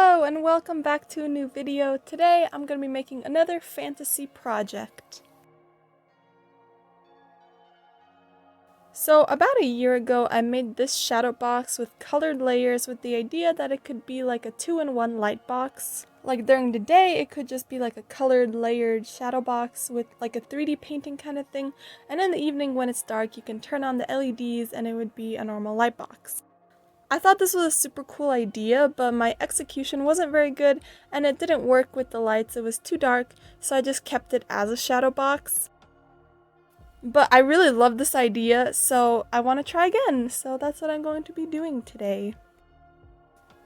Hello and welcome back to a new video. Today I'm going to be making another fantasy project. So about a year ago I made this shadow box with colored layers with the idea that it could be like a 2-in-1 light box. Like during the day it could just be like a colored layered shadow box with like a 3D painting kind of thing, and in the evening when it's dark you can turn on the LEDs and it would be a normal light box. I thought this was a super cool idea, but my execution wasn't very good and it didn't work with the lights. It was too dark, so I just kept it as a shadow box. But I really love this idea, so I want to try again, so that's what I'm going to be doing today.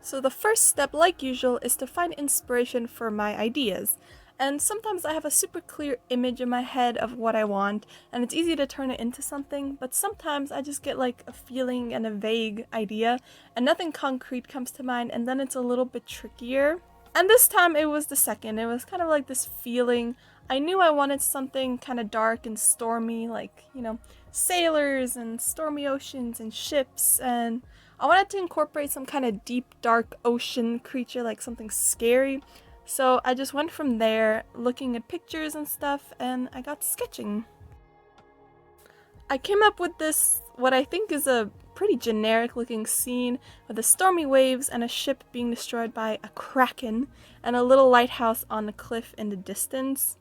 So the first step, like usual, is to find inspiration for my ideas. And sometimes I have a super clear image in my head of what I want, and it's easy to turn it into something, but sometimes I just get like a feeling and a vague idea, and nothing concrete comes to mind, and then it's a little bit trickier. And this time it was the second. It was kind of like this feeling. I knew I wanted something kind of dark and stormy, like, sailors and stormy oceans and ships, and I wanted to incorporate some kind of deep, dark ocean creature, like something scary. So I just went from there, looking at pictures and stuff, and I got sketching. I came up with this, what I think is a pretty generic looking scene with the stormy waves and a ship being destroyed by a Kraken and a little lighthouse on a cliff in the distance.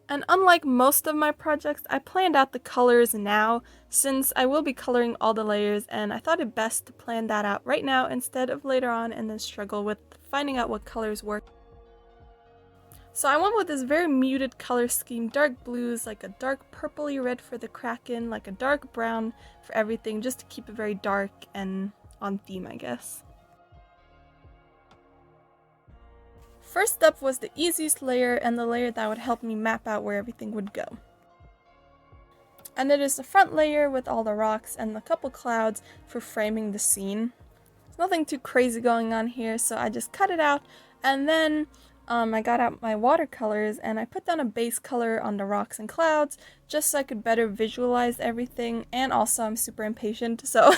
And unlike most of my projects, I planned out the colors now, since I will be coloring all the layers, and I thought it best to plan that out right now instead of later on and then struggle with finding out what colors work. So I went with this very muted color scheme, dark blues, like a dark purpley red for the Kraken, like a dark brown for everything, just to keep it very dark and on theme, I guess. First up was the easiest layer and the layer that would help me map out where everything would go. And it is the front layer with all the rocks and a couple clouds for framing the scene. There's nothing too crazy going on here, so I just cut it out, and then I got out my watercolors and I put down a base color on the rocks and clouds just so I could better visualize everything, and also I'm super impatient, so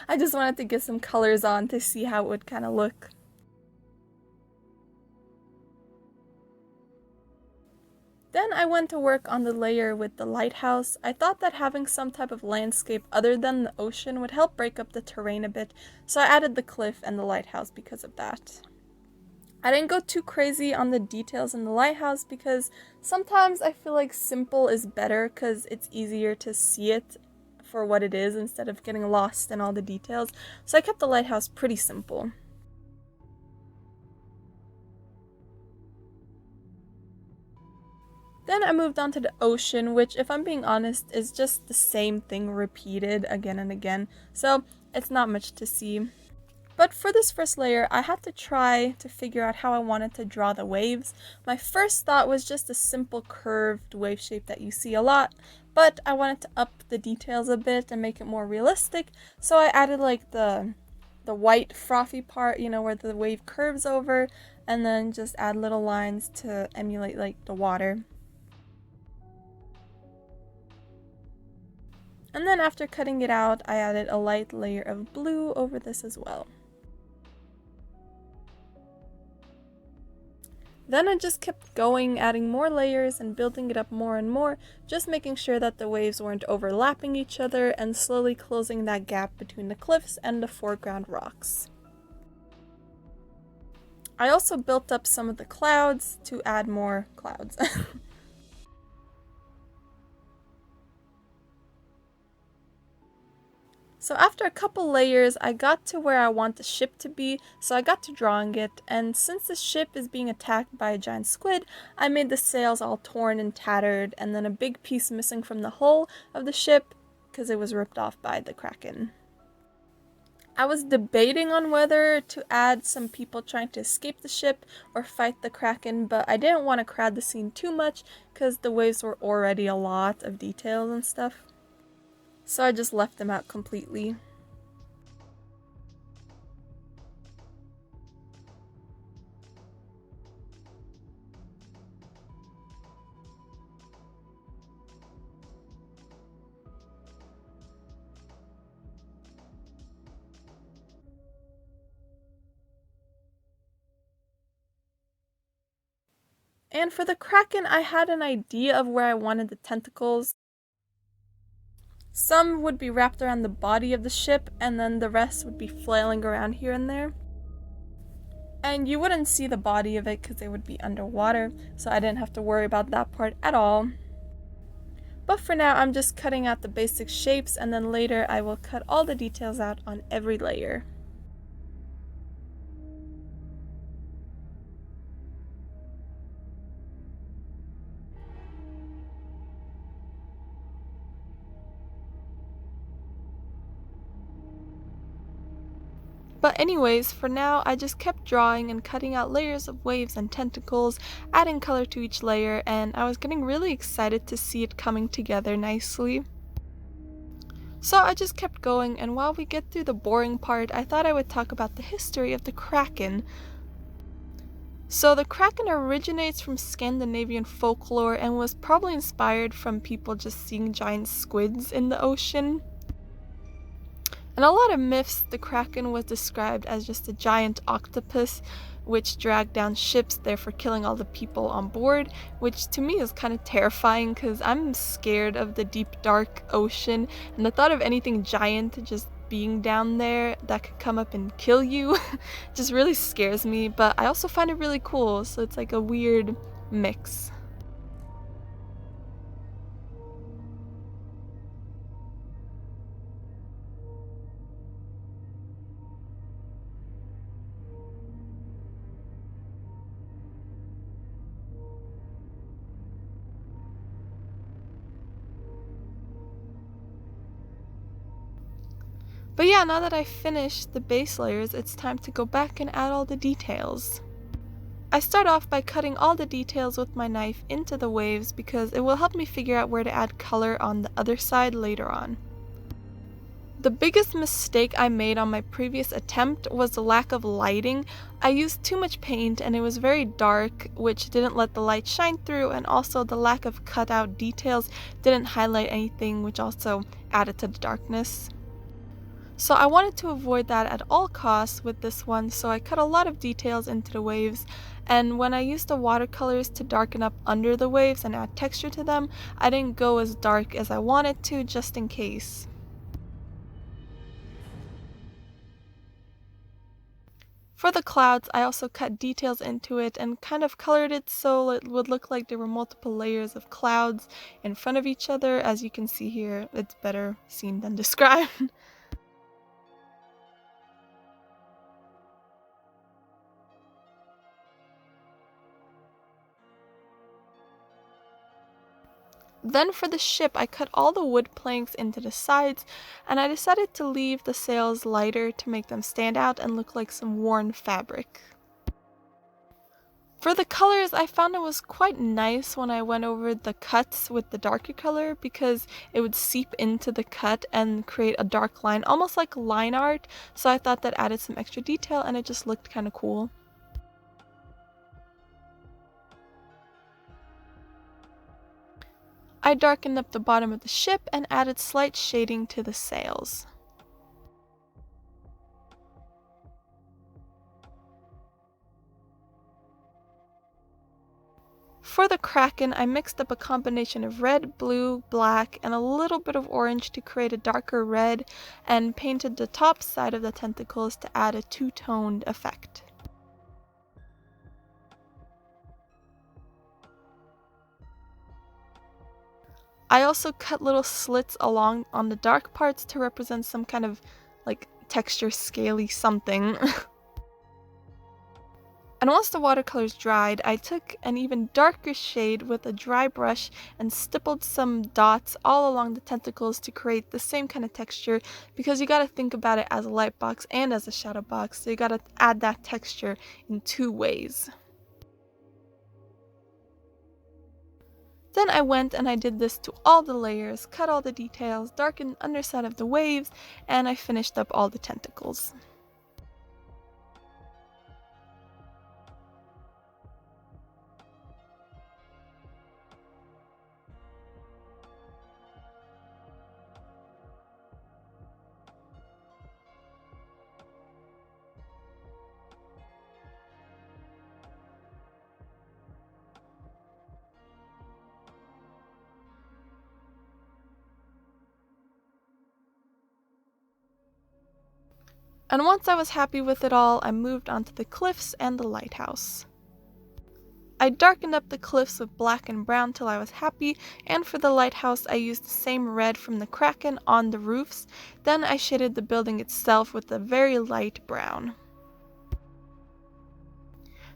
I just wanted to get some colors on to see how it would kind of look. Then I went to work on the layer with the lighthouse. I thought that having some type of landscape other than the ocean would help break up the terrain a bit, so I added the cliff and the lighthouse because of that. I didn't go too crazy on the details in the lighthouse because sometimes I feel like simple is better because it's easier to see it for what it is instead of getting lost in all the details, so I kept the lighthouse pretty simple. Then I moved on to the ocean, which, if I'm being honest, is just the same thing repeated again and again, so it's not much to see. But for this first layer, I had to try to figure out how I wanted to draw the waves. My first thought was just a simple curved wave shape that you see a lot, but I wanted to up the details a bit and make it more realistic, so I added like the white frothy part, where the wave curves over, and then just add little lines to emulate like the water. And then after cutting it out, I added a light layer of blue over this as well. Then I just kept going, adding more layers and building it up more and more, just making sure that the waves weren't overlapping each other and slowly closing that gap between the cliffs and the foreground rocks. I also built up some of the clouds to add more clouds. So after a couple layers, I got to where I want the ship to be, so I got to drawing it, and since the ship is being attacked by a giant squid, I made the sails all torn and tattered, and then a big piece missing from the hull of the ship because it was ripped off by the Kraken. I was debating on whether to add some people trying to escape the ship or fight the Kraken, but I didn't want to crowd the scene too much because the waves were already a lot of details and stuff. So I just left them out completely. And for the Kraken, I had an idea of where I wanted the tentacles. Some would be wrapped around the body of the ship, and then the rest would be flailing around here and there. And you wouldn't see the body of it because it would be underwater, so I didn't have to worry about that part at all. But for now, I'm just cutting out the basic shapes, and then later I will cut all the details out on every layer. But anyways, for now, I just kept drawing and cutting out layers of waves and tentacles, adding color to each layer, and I was getting really excited to see it coming together nicely. So I just kept going, and while we get through the boring part, I thought I would talk about the history of the Kraken. So the Kraken originates from Scandinavian folklore and was probably inspired from people just seeing giant squids in the ocean. In a lot of myths, the Kraken was described as just a giant octopus which dragged down ships, therefore killing all the people on board, which to me is kind of terrifying because I'm scared of the deep, dark ocean, and the thought of anything giant just being down there that could come up and kill you just really scares me, but I also find it really cool, so it's like a weird mix. But yeah, now that I've finished the base layers, it's time to go back and add all the details. I start off by cutting all the details with my knife into the waves because it will help me figure out where to add color on the other side later on. The biggest mistake I made on my previous attempt was the lack of lighting. I used too much paint and it was very dark, which didn't let the light shine through, and also the lack of cutout details didn't highlight anything, which also added to the darkness. So I wanted to avoid that at all costs with this one, so I cut a lot of details into the waves, and when I used the watercolors to darken up under the waves and add texture to them, I didn't go as dark as I wanted to, just in case. For the clouds, I also cut details into it and kind of colored it so it would look like there were multiple layers of clouds in front of each other. As you can see here, it's better seen than described. Then for the ship, I cut all the wood planks into the sides, and I decided to leave the sails lighter to make them stand out and look like some worn fabric. For the colors, I found it was quite nice when I went over the cuts with the darker color because it would seep into the cut and create a dark line, almost like line art, so I thought that added some extra detail and it just looked kind of cool. I darkened up the bottom of the ship and added slight shading to the sails. For the Kraken, I mixed up a combination of red, blue, black, and a little bit of orange to create a darker red, and painted the top side of the tentacles to add a two-toned effect. I also cut little slits along on the dark parts to represent some kind of like texture scaly something. And once the watercolors dried, I took an even darker shade with a dry brush and stippled some dots all along the tentacles to create the same kind of texture, because you gotta think about it as a light box and as a shadow box, so you gotta add that texture in two ways. Then I went and I did this to all the layers, cut all the details, darkened underside of the waves, and I finished up all the tentacles. And once I was happy with it all, I moved on to the cliffs and the lighthouse. I darkened up the cliffs with black and brown till I was happy, and for the lighthouse I used the same red from the Kraken on the roofs. Then I shaded the building itself with a very light brown.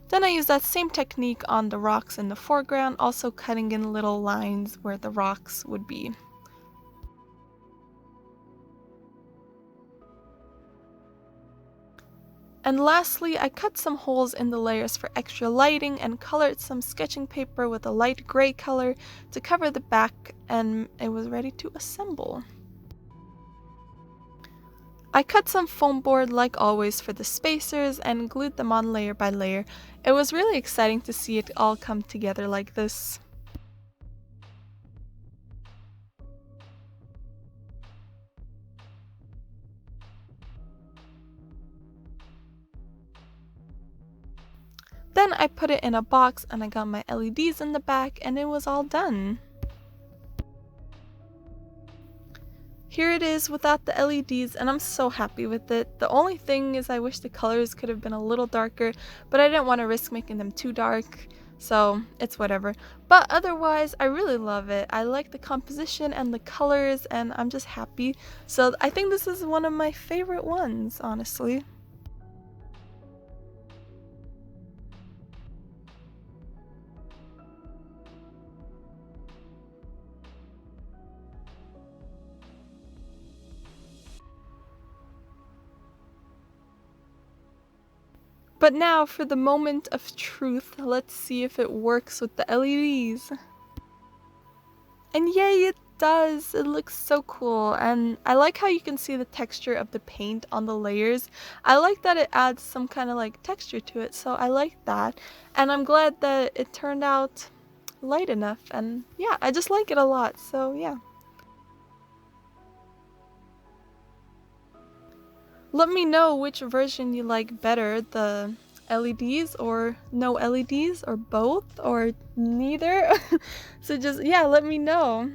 Then I used that same technique on the rocks in the foreground, also cutting in little lines where the rocks would be. And lastly, I cut some holes in the layers for extra lighting and colored some sketching paper with a light gray color to cover the back, and it was ready to assemble. I cut some foam board like always for the spacers and glued them on layer by layer. It was really exciting to see it all come together like this. Then I put it in a box and I got my LEDs in the back and it was all done. Here it is without the LEDs and I'm so happy with it. The only thing is I wish the colors could have been a little darker, but I didn't want to risk making them too dark, so it's whatever. But otherwise, I really love it. I like the composition and the colors and I'm just happy. So I think this is one of my favorite ones, honestly. But now for the moment of truth, let's see if it works with the LEDs. And yay, it does! It looks so cool, and I like how you can see the texture of the paint on the layers. I like that it adds some kind of like texture to it, so I like that. And I'm glad that it turned out light enough, and yeah, I just like it a lot, so yeah. Let me know which version you like better, the LEDs or no LEDs or both or neither. So just, yeah, let me know.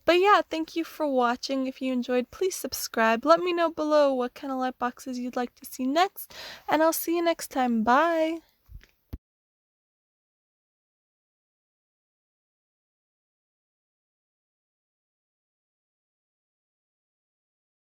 But yeah, thank you for watching. If you enjoyed, please subscribe. Let me know below what kind of light boxes you'd like to see next, and I'll see you next time. Bye!